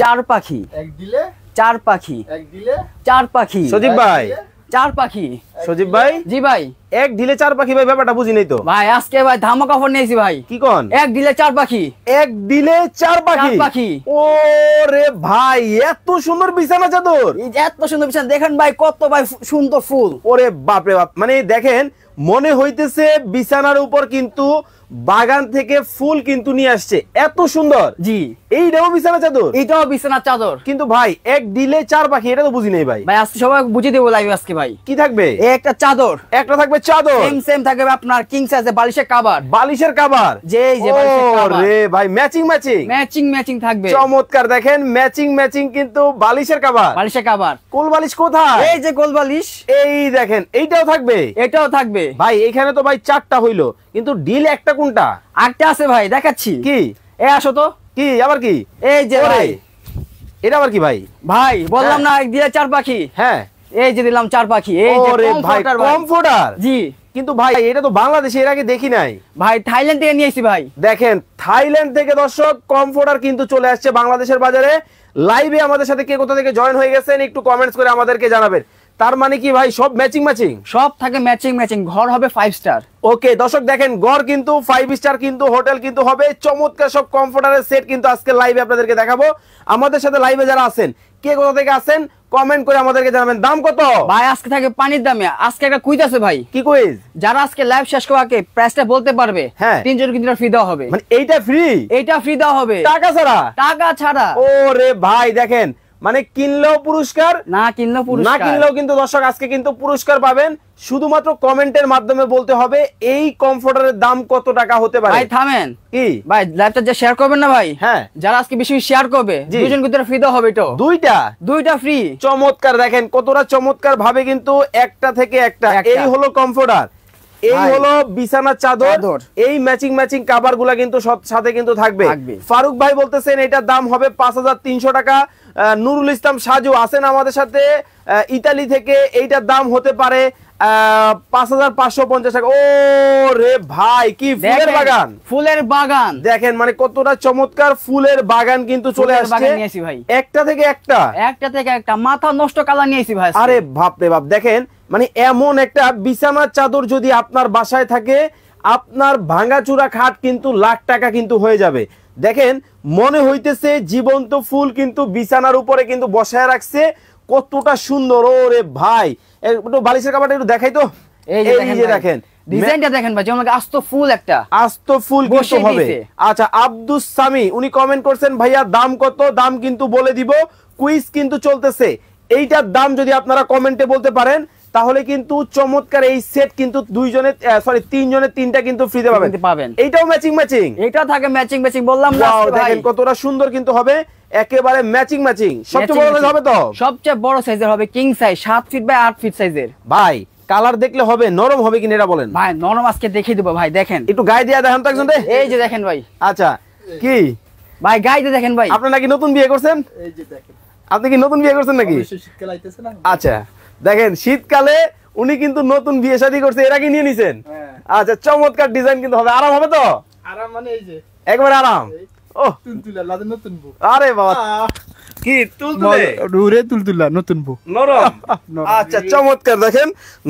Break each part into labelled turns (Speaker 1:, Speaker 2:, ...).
Speaker 1: চার পাখি
Speaker 2: এক দিলে
Speaker 1: চার পাখি
Speaker 2: এক দিলে
Speaker 1: চার পাখি
Speaker 3: সজীব ভাই
Speaker 1: চার পাখি
Speaker 3: সজীব ভাই
Speaker 1: জি ভাই
Speaker 3: এক দিলে চার পাখি ভাই ব্যাপারটা বুঝি নাই তো
Speaker 1: ভাই আজকে ভাই ধামাকা অফার নিয়েছি ভাই
Speaker 3: কি কোন
Speaker 1: এক দিলে চার পাখি
Speaker 3: এক দিলে চার পাখি
Speaker 1: চার পাখি
Speaker 3: ও রে ভাই এত সুন্দর বিছানা চাদর
Speaker 1: এই যে এত সুন্দর বিছানা দেখেন ভাই কত ভাই সুন্দর ফুল
Speaker 3: ওরে বাপ রে বাপ মানে দেখেন মনে হইতেছে বিছানার উপর কিন্তু বাগান থেকে ফুল কিন্তু নিয়ে আসছে এত সুন্দর
Speaker 1: জি
Speaker 3: এইটাও বিছানা চাদর
Speaker 1: এইটাও বিছানার চাদর
Speaker 3: কিন্তু ভাই এক দিলে চার পাখি এটা তো বুঝি নাই ভাই
Speaker 1: ভাই আজকে সবাই বুঝিয়ে দেবো লাইভ আজকে ভাই
Speaker 3: কি থাকবে
Speaker 1: এই একটা চাদর
Speaker 3: একটা থাকবে চাদর
Speaker 1: সেম সেম থাকবে আপনার কিং সাইজে বালিশের কভার
Speaker 3: বালিশের কভার
Speaker 1: যে এই যে বালিশের কভার
Speaker 3: রে ভাই ম্যাচিং ম্যাচিং
Speaker 1: ম্যাচিং ম্যাচিং থাকবে
Speaker 3: চমৎকার দেখেন ম্যাচিং ম্যাচিং কিন্তু বালিশের কভার
Speaker 1: বালিশের কভার
Speaker 3: কোল বালিশ কোথায়
Speaker 1: এই যে গোল বালিশ
Speaker 3: এই দেখেন এইটাও থাকবে
Speaker 1: এটাও থাকবে
Speaker 3: ভাই এখানে তো ভাই চারটা হইলো কিন্তু ডিল একটা কোনটা
Speaker 1: আরেকটা আছে ভাই দেখাচ্ছি
Speaker 3: কি
Speaker 1: এ আসো তো
Speaker 3: কি আবার কি
Speaker 1: এই যে
Speaker 3: ওরে,
Speaker 1: ভাই
Speaker 3: এটা আবার কি ভাই
Speaker 1: ভাই বললাম না এক দিয়ে চার পাখি
Speaker 3: হ্যাঁ
Speaker 1: এই যে দিলাম চার পাখি এই যে
Speaker 3: ওরে ভাই
Speaker 1: কমফোর্টার ভাই
Speaker 3: কমফোর্টার
Speaker 1: জি
Speaker 3: কিন্তু ভাই এটা তো বাংলাদেশে এর আগে দেখি নাই
Speaker 1: ভাই থাইল্যান্ড থেকে নিয়ে এসেছি ভাই
Speaker 3: দেখেন থাইল্যান্ড থেকে দর্শক কমফোর্টার কিন্তু চলে আসছে বাংলাদেশের বাজারে লাইভে আমাদের সাথে কে কোথা থেকে জয়েন হয়ে গেছেন একটু কমেন্টস করে আমাদেরকে জানাবেন তার মানে কি ভাই সব ম্যাচিং ম্যাচিং
Speaker 1: সব থাকে ম্যাচিং ম্যাচিং ঘর হবে 5 স্টার
Speaker 3: ওকে দর্শক দেখেন গড় কিন্তু 5 স্টার কিন্তু হোটেল কিন্তু হবে চমৎকার সব কমফোর্টারের সেট কিন্তু আজকে লাইভে আপনাদেরকে দেখাবো আমাদের সাথে লাইভে যারা আছেন কে কোথা থেকে আছেন কমেন্ট করে আমাদেরকে জানাবেন দাম কত
Speaker 1: ভাই আজকে থাকে পানির দামে আজকে একটা কুইজ আছে ভাই
Speaker 3: কি কুইজ
Speaker 1: যারা আজকে লাইভ শেষ করার আগে প্রাইসটা বলতে পারবে
Speaker 3: হ্যাঁ।
Speaker 1: তিনজন কিন্তু ফ্রি দেওয়া হবে
Speaker 3: মানে এইটা ফ্রি
Speaker 1: এইটা ফ্রি দেওয়া হবে
Speaker 3: টাকা ছাড়া
Speaker 1: টাকা ছাড়া
Speaker 3: ওরে ভাই দেখেন মানে কিনলেও পুরস্কার
Speaker 1: না কিনলেও
Speaker 3: না
Speaker 1: পুরস্কার
Speaker 3: কিনলেও কিন্তু দর্শক আজকে কিন্তু পুরস্কার পাবেন শুধুমাত্র কমেন্টের মাধ্যমে বলতে হবে এই কমফোর্টারের দাম কত টাকা হতে পারে
Speaker 1: ভাই থামেন
Speaker 3: কি
Speaker 1: ভাই লাইভটা যে শেয়ার করবেন না ভাই
Speaker 3: হ্যাঁ
Speaker 1: যারা আজকে বেশি শেয়ার করবে
Speaker 3: জি।
Speaker 1: দুজন কিন্তু ফ্রি দেওয়া হবে তো দুইটা ফ্রি
Speaker 3: চমৎকার দেখেন কতটা চমৎকার ভাবে কিন্তু একটা থেকে একটা এই হলো কমফোর্টার এই
Speaker 1: ভাই।
Speaker 3: হলো বিছানার চাদর
Speaker 1: চাদর।
Speaker 3: এই ম্যাচিং ম্যাচিং কাভার গুলা কিন্তু সাথে কিন্তু থাকবে
Speaker 1: থাকবে।
Speaker 3: ফারুক ভাই বলতেছেন এটার দাম হবে 5300 টাকা নুরুল ইসলাম সাজু আছেন আমাদের সাথে ইতালি থেকে এইটার দাম হতে পারে 5550 টাকা ও রে ভাই কি ফুলের
Speaker 1: দেখেন,
Speaker 3: বাগান
Speaker 1: ফুলের বাগান
Speaker 3: দেখেন মানে কতটা চমৎকার ফুলের বাগান কিন্তু চলে
Speaker 1: ফুলের
Speaker 3: আসছে
Speaker 1: বাগান নিয়েছি ভাই
Speaker 3: একটা থেকে একটা
Speaker 1: একটা থেকে একটা মাথা নষ্ট কালার নিয়েছি ভাই আজকে।
Speaker 3: আরে বাপ রে বাপ দেখেন মানে এমন একটা বিছানার চাদর যদি আপনার বাসায় থাকে আপনার ভাঙাচুরা খাট কিন্তু লাখ টাকা কিন্তু হয়ে যাবে দেখেন মনে হইতেছে জীবন্ত ফুল কিন্তু বিছানার উপরে কিন্তু বসায় রাখছে কতটা সুন্দর ওরে ভাই একটু বালিশের কাপড়টা একটু দেখাই তো
Speaker 1: এই যে দেখেন
Speaker 3: দেখেন
Speaker 1: ডিজাইনটা দেখেন ভাই যেমন আস্ত ফুল একটা
Speaker 3: আস্ত ফুল কিন্তু
Speaker 1: বসিয়ে
Speaker 3: হবে
Speaker 1: দিয়েছে।
Speaker 3: আচ্ছা আব্দুস সামি উনি কমেন্ট করছেন ভাইয়া দাম কত দাম কিন্তু বলে দিব কুইজ কিন্তু চলতেছে এইটার দাম যদি আপনারা কমেন্টে বলতে পারেন তাহলে কিন্তু চমৎকার এই সেট কিন্তু তিনজনের তিনটা কিন্তু ফ্রিতে পাবেন এইটাও ম্যাচিং ম্যাচিং
Speaker 1: এটা থাকে ম্যাচিং ম্যাচিং বললাম না
Speaker 3: ওয়াও
Speaker 1: আজকে ভাই
Speaker 3: দেখেন কতটা সুন্দর কিন্তু হবে একেবারে ম্যাচিং ম্যাচিং সবচেয়ে বড় সাইজ হবে তো
Speaker 1: সবচেয়ে বড় সাইজের হবে king size 7 feet by 8 feet সাইজের
Speaker 3: ভাই কালার দেখলে হবে নরম হবে কিনা এটা বলেন
Speaker 1: ভাই নরম আজকে দেখিয়ে দেবো ভাই দেখেন
Speaker 3: একটু গায়ে দিয়ে দেখেন তো একজন রে
Speaker 1: এই যে দেখেন ভাই
Speaker 3: আচ্ছা কি
Speaker 1: ভাই গাইতে দেখেন ভাই
Speaker 3: আপনি নাকি নতুন বিয়ে করছেন
Speaker 2: এই যে দেখেন
Speaker 3: আপনি কি নতুন বিয়ে করছেন নাকি
Speaker 2: অবশ্যই শীতকাল আইতেছে না
Speaker 3: আচ্ছা দেখেন শীতকালে উনি কিন্তু নতুন বিয়ে শাদী করছে এর আগে নিয়ে নিছেন
Speaker 2: হ্যাঁ
Speaker 3: আচ্ছা চমৎকার ডিজাইন কিন্তু হবে আরাম হবে তো
Speaker 2: আরাম মানে এই যে
Speaker 3: একবার আরাম ও
Speaker 2: তুলতুলা লাদে নতুন বউ
Speaker 3: আরে বাবা কি তুলতুলে
Speaker 2: রুরে তুলতুলা নতুন বউ
Speaker 3: নরম আচ্ছা চমৎকার দেখেন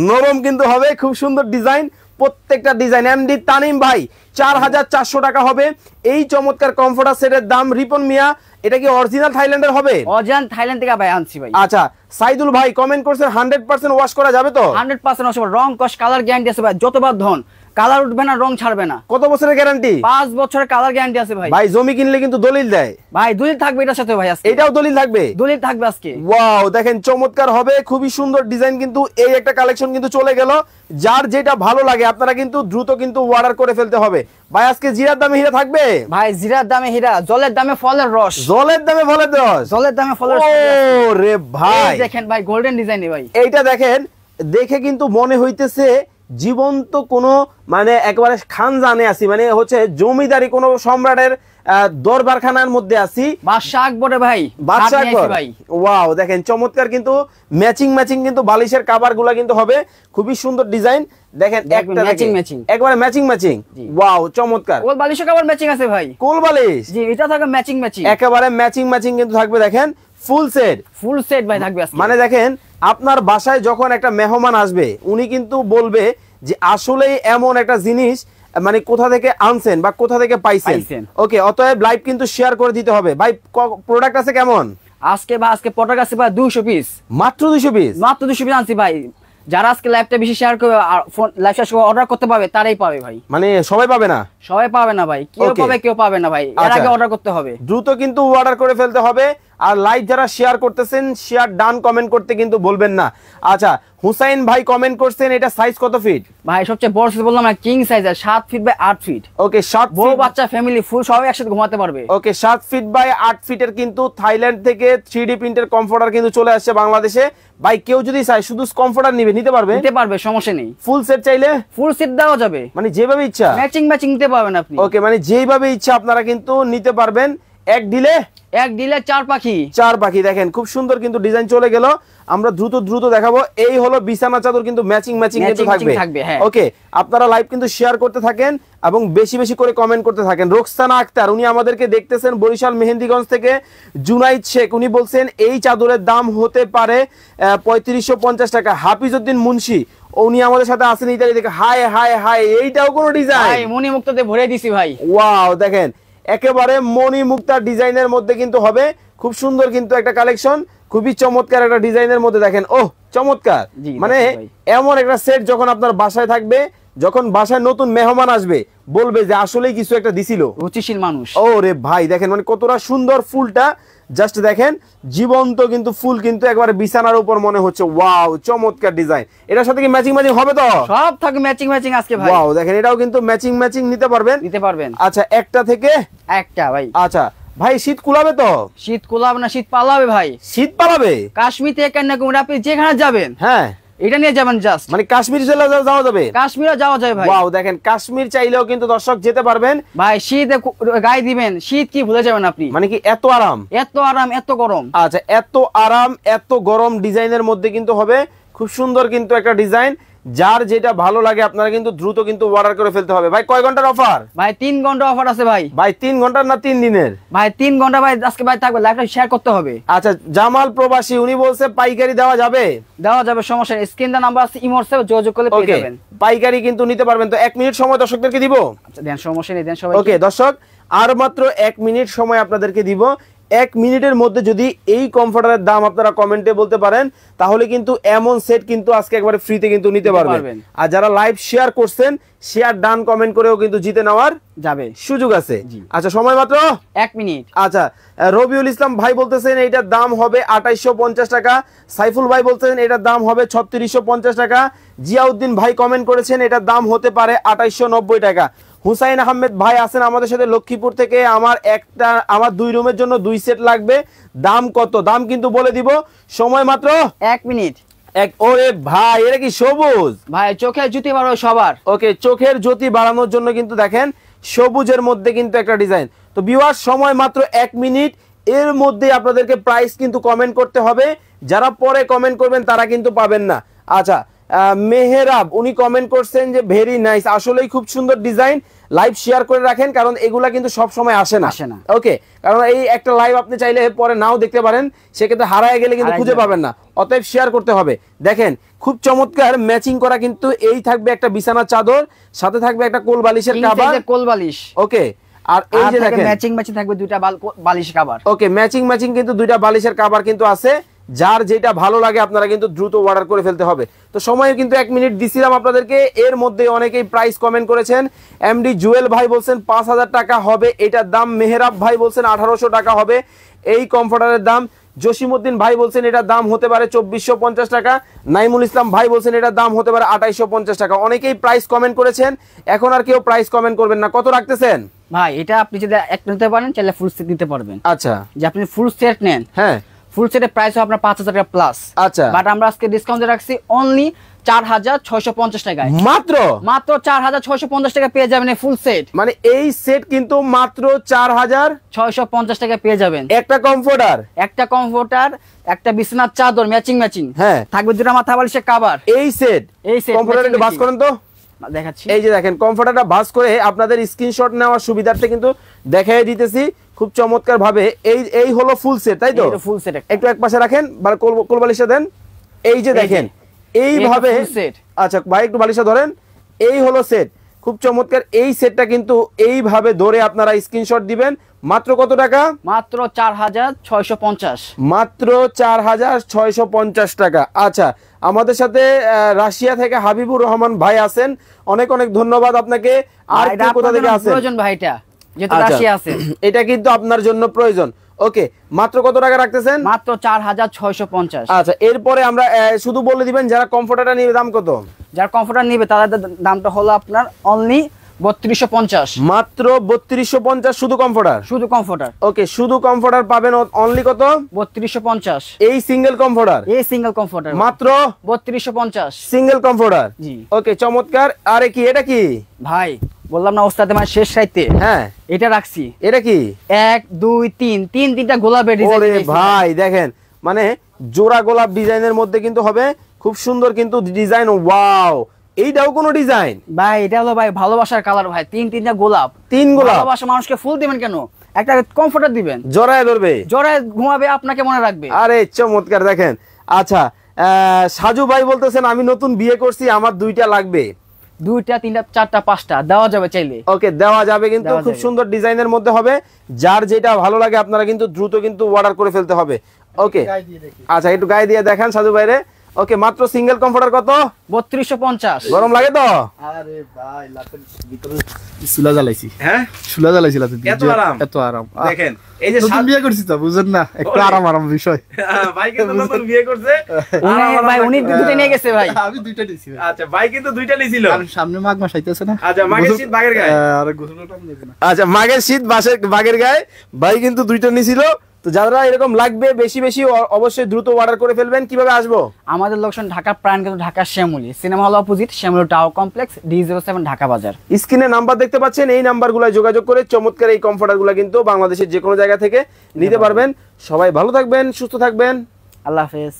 Speaker 3: নরম কিন্তু হবে খুব সুন্দর ডিজাইন প্রত্যেকটা ডিজাইন এমডি তানিম ভাই 4400 টাকা হবে এই চমৎকার কমফোর্টার সেটের দাম রিপন মিয়া এটা কি অরিজিনাল থাইল্যান্ডের হবে
Speaker 1: অজান থাইল্যান্ড থেকে ভাই আনছি ভাই
Speaker 3: আচ্ছা সাইদুল ভাই কমেন্ট করছেন 100% ওয়াশ করা যাবে তো
Speaker 1: 100% অসম রং কস কালার গ্যারান্টি আছে ভাই যতবার ধন কালার উঠবে না রং ছাড়বে না
Speaker 3: কত বছরের গ্যারান্টি
Speaker 1: 5 বছরের কালার গ্যারান্টি আছে ভাই
Speaker 3: ভাই জমি কিনলে কিন্তু দলিল দেয়
Speaker 1: ভাই দলিল থাকবে এটার সাথে ভাই আজকে
Speaker 3: এটাও দলিল থাকবে
Speaker 1: দলিল থাকবে আজকে
Speaker 3: ওয়াও দেখেন চমৎকার হবে খুবই সুন্দর ডিজাইন কিন্তু এই একটা কালেকশন কিন্তু চলে গেল যার যেটা ভালো লাগে আপনারা কিন্তু দ্রুত কিন্তু অর্ডার করে ফেলতে হবে ভাই আজকে জিরার দামে হীরা থাকবে
Speaker 1: ভাই জিরার দামে হীরা জলের দামে ফলের রস
Speaker 3: জলের দামে ফলের রস
Speaker 1: জলের দামে ফলের রস
Speaker 3: ও রে ভাই
Speaker 1: এই দেখেন ভাই গোল্ডেন ডিজাইনে ভাই
Speaker 3: এইটা দেখেন দেখে কিন্তু মনে হইতেছে জীবন্ত কোনো মানে একেবারে খানজানে আছি মানে হচ্ছে জমিদারি কোনো সম্রাটের দরবারখানার মধ্যে আছি।
Speaker 1: বাদশাহ আকবরে ভাই,
Speaker 3: বাদশাহ
Speaker 1: হাত নিয়ে
Speaker 3: আকবর,
Speaker 1: আসি ভাই।
Speaker 3: ওয়াও দেখেন চমৎকার কিন্তু ম্যাচিং কিন্তু বালিশের কভার গুলা কিন্তু হবে খুবই সুন্দর ডিজাইন। দেখেন একটা
Speaker 1: ম্যাচিং
Speaker 3: একবারে ম্যাচিং ওয়াও চমৎকার।
Speaker 1: কোল বালিশও আবার ম্যাচিং আছে ভাই,
Speaker 3: কোল বালিশ
Speaker 1: জি এটা থাকবে ম্যাচিং
Speaker 3: একেবারে ম্যাচিং কিন্তু থাকবে। দেখেন ফুল সেট
Speaker 1: ভাই থাকবে আজকে।
Speaker 3: মানে দেখেন আপনার বাসায় যখন একটা মেহমান আসবে উনি কিন্তু বলবে যে আসলেই এমন একটা জিনিস মানে কোথা থেকে আনছেন বা কোথা থেকে পাইছেন। ওকে, অতএব লাইভ কিন্তু শেয়ার করে দিতে হবে। ভাই প্রোডাক্ট আছে কেমন
Speaker 1: আজকে? আজকে প্রোডাক্ট আছে ভাই 200 পিস,
Speaker 3: মাত্র 200 পিস
Speaker 1: আনছি ভাই। যারা আজকে লাইভটা বেশি শেয়ার করবে আর লাইভ শেয়ার করে অর্ডার করতে পারবে তারাই পাবে ভাই,
Speaker 3: মানে সবাই পাবে না?
Speaker 1: সবাই পাবে না ভাই, কেউ পাবে কেউ পাবে না ভাই, এর আগে অর্ডার করতে হবে,
Speaker 3: দ্রুত কিন্তু অর্ডার করে ফেলতে হবে। আর লাইভ যারা শেয়ার করতেছেন শেয়ার ডান কমেন্ট করতে কিন্তু বলবেন না। আচ্ছা, হুসাইন ভাই কমেন্ট করছেন এটা সাইজ কত ফিট?
Speaker 1: ভাই সবচেয়ে বড় সাইজ বললাম না, king size, 7 feet by 8 feet.
Speaker 3: Okay, 7
Speaker 1: বড় বাচ্চা ফ্যামিলি ফুল সবাই একসাথে ঘুমাতে পারবে।
Speaker 3: ওকে, 7 ফিট বাই 8 ফিটের কিন্তু থাইল্যান্ড থেকে 3D প্রিন্টের কমফোর্টার কিন্তু চলে আসছে বাংলাদেশে। ভাই কেউ যদি চায় শুধু কমফোর্টার নিতে পারবে, সমস্যা নেই। ফুল সেট চাইলে ফুল সেট দেওয়া যাবে, মানে যেভাবে ইচ্ছা ম্যাচিং নিতে পারবেন আপনি। ওকে, মানে যেভাবে ইচ্ছা আপনারা কিন্তু নিতে পারবেন। এক দিলে
Speaker 1: 4 পাখি।
Speaker 3: দেখেন খুব সুন্দর কিন্তু ডিজাইন চলে গেল। আমরা দ্রুত দেখাবো। এই হলো বিছানা চাদর কিন্তু ম্যাচিং কিন্তু থাকবে। ওকে, আপনারা লাইভ কিন্তু শেয়ার করতে থাকেন এবং বেশি করে কমেন্ট করতে থাকেন। রোকসানা আক্তার উনি আমাদেরকে দেখতেছেন বরিশাল মেহেন্দিগঞ্জ থেকে। জুনাইদ শেখ উনি বলছেন এই চাদরের দাম হতে পারে 3550 টাকা। হাফিজউদ্দিন মুন্সি উনি আমাদের সাথে আছেন ইতালি থেকে। হাই এইটাও কোন ডিজাইন?
Speaker 1: ভাই মণিমুক্তাতে ভরে দিছি ভাই।
Speaker 3: ওয়াও, দেখেন একেবারে মণিমুক্তা ডিজাইনের মধ্যে কিন্তু হবে। খুব সুন্দর কিন্তু একটা কালেকশন, খুবই চমৎকার একটা ডিজাইনের মধ্যে। দেখেন ওহ চমৎকার, মানে এমন একটা সেট যখন আপনার বাসায় থাকবে, যখন বাসায় নতুন মেহমান আসবে বলবে যে আসলেই কিছু একটা দিছিল, রুচিশীল মানুষ। ওরে ভাই দেখেন মানে কতটা সুন্দর ফুলটা, জাস্ট দেখেন জীবন্ত কিন্তু ফুল কিন্তু একবারে বিছানার উপর মনে হচ্ছে। ওয়াও চমৎকার ডিজাইন। এটার সাথে কি ম্যাচিং হবে তো? সব থাকে ম্যাচিং আজকে ভাই। ওয়াও দেখেন এটাও কিন্তু ম্যাচিং নিতে পারবেন। আচ্ছা, একটা থেকে একটা ভাই। আচ্ছা ভাই, শীত কুলাবে তো? শীত কুলাবে না, শীত পালাবে ভাই। শীত পালাবে? কাশ্মীর থেকে কন্যাকুমারী আপনি যেখানে যাবেন, হ্যাঁ এটা নিয়ে যাবেন জাস্ট, মানে কাশ্মীর যাওয়া যাবে। কাশ্মীরে যাওয়া যায় ভাই। ওয়াও দেখেন কাশ্মীর চাইলেও কিন্তু দর্শক যেতে পারবেন ভাই। শীতে গায়ে দিবেন, শীত কি ভুলে যাবেন আপনি। মানে কি এত আরাম এত গরম। আচ্ছা, এত আরাম এত গরম ডিজাইনের মধ্যে কিন্তু হবে। খুব সুন্দর কিন্তু একটা ডিজাইন। যার যেটা ভালো লাগে আপনারা কিন্তু দ্রুত কিন্তু অর্ডার করে ফেলতে হবে। ভাই কয় ঘন্টার অফার? ভাই 3 ঘন্টা অফার আছে ভাই। ভাই 3 ঘন্টার না 3 দিনের? ভাই 3 ঘন্টা ভাই, আজকে ভাই থাকবে, লাইভটা শেয়ার করতে হবে। আচ্ছা, জামাল প্রবাসী উনি বলছে পাইকারি দেওয়া যাবে? সমস্যা নেই, স্ক্রিন দা নাম্বার আছে, ইমো হোয়াটসঅ্যাপে যোগাযোগ করলে পেয়ে যাবেন। পাইকারি কিন্তু নিতে পারবেন। তো 1 মিনিট সময় দর্শকদেরকে দিব। আচ্ছা দেন, সমস্যা নেই, দেন সবাই। ওকে দর্শক, আর মাত্র 1 মিনিট সময় আপনাদেরকে দিব। 1 মিনিটের মধ্যে যদি এই কমফোর্টারের দাম আপনারা কমেন্টে বলতে পারেন তাহলে কিন্তু এমন সেট কিন্তু আজকে একবারে ফ্রিতে কিন্তু নিতে পারবেন। আর যারা লাইভ শেয়ার করছেন শেয়ার ডান কমেন্ট করেও কিন্তু জিতে নেওয়ার যাবে সুযোগ আছে। আচ্ছা, সময় মাত্র 1 মিনিট। আচ্ছা, রবিউল ইসলাম ভাই বলতেছেন এটার দাম হবে 2850 টাকা। সাইফুল ভাই বলতেছেন এটার দাম হবে 3650 টাকা। জিয়াউদ্দিন ভাই কমেন্ট করেছেন এটার দাম হতে পারে 2890 টাকা। হুসাইন আহমেদ ভাই আছেন আমাদের সাথে লক্ষ্মীপুর থেকে। আমার 2 রুমের জন্য 2 সেট লাগবে। দাম কত? দাম কিন্তু বলে দিব। সময় মাত্র 1 মিনিট। ওরে ভাই, এটা কি সবুজ? ভাই চোখের জ্যোতি বাড়ানো সবার। ওকে, চোখের জ্যোতি বাড়ানোর জন্য কিন্তু দেখেন সবুজের মধ্যে কিন্তু একটা ডিজাইন। তো ভিউয়ার্স, সময় মাত্র 1 মিনিট। এর মধ্যে আপনাদেরকে প্রাইস কিন্তু কমেন্ট করতে হবে। যারা পরে কমেন্ট করবেন তারা কিন্তু পাবেন না। আচ্ছা, মেহেরাব উনি কমেন্ট করছেন যে ভেরি নাইস, আসলেই খুব সুন্দর ডিজাইন। লাইভ শেয়ার করে রাখেন, কারণ এগুলা কিন্তু সব সময় আসে না। ওকে, কারণ এই একটা লাইভ আপনি চাইলে পরে নাও দেখতে পারেন, সেক্ষেত্রে হারায় গেলে কিন্তু খুঁজে পাবেন না। অতএব শেয়ার করতে হবে। দেখেন খুব চমৎকার ম্যাচিং করা কিন্তু এই থাকবে একটা বিছানা চাদর, সাথে থাকবে একটা কোল বালিশের কভার। কোল বালিশ। ওকে, আর এই যে দেখেন ম্যাচিং থাকবে 2টা বালিশ কভার। ওকে, ম্যাচিং কিন্তু 2টা বালিশের কভার কিন্তু আছে। যার যেটা ভালো লাগে আপনারা কিন্তু দ্রুত অর্ডার করে ফেলতে হবে। তো সময় কিন্তু 1 মিনিট দিছিলাম আপনাদেরকে। এর মধ্যে অনেকেই প্রাইস কমেন্ট করেছেন। এমডি জুয়েল ভাই বলছেন 5000 টাকা হবে এটার দাম। মেহেরাব ভাই বলছেন 1800 টাকা হবে এই কমফোর্টারের দাম। জসিমউদ্দিন ভাই বলছেন এটার দাম হতে পারে 2450 টাকা। নাইমুল ইসলাম ভাই বলছেন এটার দাম হতে পারে 2850 টাকা। অনেকেই প্রাইস কমেন্ট করেছেন, এখন আর কেউ প্রাইস কমেন্ট করবেন না। কত রাখতেছেন ভাই? এটা আপনি যদি একটা নিতে পারেন চাইলে ফুল সেট নিতে পারবেন। আচ্ছা, যে আপনি ফুল সেট নেন, হ্যাঁ
Speaker 1: ফুল সেটের প্রাইস হবে আপনার 5000 টাকা প্লাস।
Speaker 3: আচ্ছা
Speaker 1: বাট আমরা আজকে ডিসকাউন্টে রাখছি অনলি 4650 টাকায়।
Speaker 3: মাত্র
Speaker 1: মাত্র 4650 টাকা পেয়ে যাবেন এই ফুল সেট।
Speaker 3: মানে এই সেট কিন্তু মাত্র 4650
Speaker 1: টাকা পেয়ে যাবেন।
Speaker 3: একটা কমফোর্টার,
Speaker 1: একটা কমফোর্টার, একটা বিছানার চাদর ম্যাচিং ম্যাচিং,
Speaker 3: হ্যাঁ
Speaker 1: থাকবে দুটো মাথা বালিশের কভার।
Speaker 3: এই সেট কমফোর্টার একটু ভাঁজ করেন তো,
Speaker 1: দেখাচ্ছি।
Speaker 3: এই যে দেখেন কমফোর্টারটা ভাঁজ করে আপনাদের স্ক্রিনশট নেওয়ার সুবিধার্থে কিন্তু দেখাই দিতেছি খুব চমৎকার ভাবে। এই হলো ফুল সেট, তাই তো?
Speaker 1: ফুল সেট
Speaker 3: একটু এক পাশে রাখেন, কোল বালিশটা দেন। এই যে দেখেন এইভাবে, আচ্ছা ভাই একটু বালিশটা ধরেন। এই হলো সেট, খুব চমৎকার। এই সেটটা কিন্তু এইভাবে ধরে আপনারা স্ক্রিনশট দিবেন। মাত্র কত টাকা?
Speaker 1: মাত্র 4650।
Speaker 3: মাত্র 4650 টাকা। আচ্ছা, আমাদের সাথে রাশিয়া থেকে হাবিবুর রহমান ভাই আছেন, অনেক অনেক ধন্যবাদ আপনাকে। আর কোথা থেকে আছেন?
Speaker 1: প্রয়োজন ভাইটা যেটা রাশিয়া আছে,
Speaker 3: এটা কিন্তু আপনার জন্য প্রয়োজন। ওকে, মাত্র কত টাকা রাখতেছেন?
Speaker 1: মাত্র 4650।
Speaker 3: আচ্ছা, এরপরে আমরা শুধু বলে দিবেন যারা কমফোর্টারটা নিবে দাম কত?
Speaker 1: যারা কমফোর্টার নিবে তাদের দামটা হলো আপনার অনলি 3250।
Speaker 3: মাত্র 3250 শুধু কমফোর্টার,
Speaker 1: শুধু কমফোর্টার।
Speaker 3: ওকে, শুধু কমফোর্টার পাবেন অনলি কত?
Speaker 1: 3250।
Speaker 3: এই সিঙ্গেল কমফোর্টার,
Speaker 1: এই সিঙ্গেল কমফোর্টার
Speaker 3: মাত্র
Speaker 1: 3250
Speaker 3: সিঙ্গেল কমফোর্টার।
Speaker 1: জি,
Speaker 3: ওকে, চমৎকার। আরে কি এটা? কি
Speaker 1: ভাই বললাম না ওস্তাদ মানে শেষ সাইতে,
Speaker 3: হ্যাঁ
Speaker 1: এটা রাখছি।
Speaker 3: এটা কি?
Speaker 1: 1 2 3 তিনটা গোলাপের ডিজাইন।
Speaker 3: ওরে ভাই দেখেন, মানে জোড়া গোলাপ ডিজাইনের মধ্যে কিন্তু হবে, খুব সুন্দর কিন্তু ডিজাইন। ওয়াও, এইটাও কোনো ডিজাইন
Speaker 1: ভাই? এটা হলো ভাই ভালোবাসার কালার ভাই, তিনটা গোলাপ।
Speaker 3: 3 গোলাপ।
Speaker 1: ভালোবাসা মানুষকে ফুল দিবেন কেন, একটা কমফোর্টার দিবেন,
Speaker 3: জড়ায় ধরবে,
Speaker 1: জোরে ঘুমাবে, আপনাকে মনে রাখবে।
Speaker 3: আরে চমৎকার দেখেন। আচ্ছা, সাজু ভাই বলতেছেন আমি নতুন বিয়ে করছি, আমার 2টা লাগবে।
Speaker 1: 2টা 3টা 4টা 5টা দেওয়া যাবে চাইলে।
Speaker 3: ওকে, দেওয়া যাবে, কিন্তু
Speaker 1: দেওয়া
Speaker 3: খুব
Speaker 1: যাবে।
Speaker 3: সুন্দর ডিজাইনের মধ্যে হবে। যার যেটা ভালো লাগে আপনারা কিন্তু দ্রুত কিন্তু অর্ডার করে ফেলতে হবে। ওকে,
Speaker 2: গায়ে দিয়ে দেখি।
Speaker 3: আচ্ছা একটু গায়ে দিয়ে দেখান সাজু ভাইরে। ওকে, মাত্র সিঙ্গেল কমফোর্টার কত?
Speaker 1: 3250।
Speaker 3: গরম লাগে তো?
Speaker 2: আরে ভাই লাতের ভিতরে চুলা জ্বালাইছি,
Speaker 3: হ্যাঁ,
Speaker 2: চুলা জ্বালাইছি লাতের ভিতরে।
Speaker 3: এত আরাম,
Speaker 2: এত আরাম।
Speaker 3: দেখেন এই যে
Speaker 2: নতুন বিয়ে করছি তো বুঝেন না, একটু আরাম আরাম বিষয়।
Speaker 3: ভাই কিন্তু নতুন বিয়ে করছে।
Speaker 1: ভাই উনি দুটো নিয়ে গেছে ভাই।
Speaker 2: আমি 2টা দিছি ভাই।
Speaker 3: আচ্ছা, ভাই কিন্তু 2টা নিছিল।
Speaker 2: কারণ সামনে মাঘ মাস আইতেছে না।
Speaker 3: আচ্ছা, মাঘের শীত বাগের গায়ে।
Speaker 2: আরে গোসলটা নেবে না।
Speaker 3: আচ্ছা, মাঘের শীত বাগের গায়ে ভাই কিন্তু 2টা নিছিল। তো যারা এরকম লাগবে বেশি বেশি অবশ্যই দ্রুত অর্ডার করে ফেলবেন। কিভাবে আসবো?
Speaker 1: আমাদের লোকেশন ঢাকা প্রাণকেন্দ্র, Dhaka Shyamoli cinema hall opposite Shyamoli tower complex, D07 Dhaka বাজার।
Speaker 3: স্ক্রিনে নাম্বার দেখতে পাচ্ছেন, এই নাম্বারগুলোয় যোগাযোগ করে চমৎকার এই কমফোর্টারগুলো কিন্তু বাংলাদেশের যে কোনো জায়গা থেকে নিতে পারবেন। সবাই ভালো থাকবেন, সুস্থ থাকবেন,
Speaker 1: আল্লাহ হাফেজ।